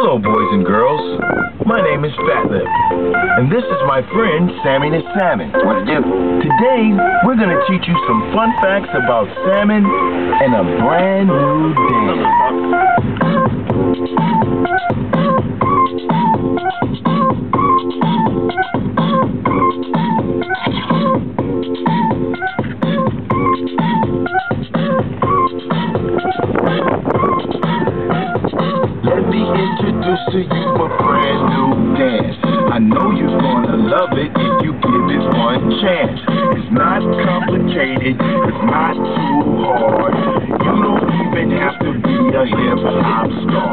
Hello, boys and girls. My name is Fatlip, and this is my friend Sammy the Salmon. What to do? Today, we're going to teach you some fun facts about salmon and a brand new dance. Let me introduce to you a brand new dance. I know you're gonna love it if you give it one chance. It's not complicated, it's not too hard. You don't even have to be a hip-hop star.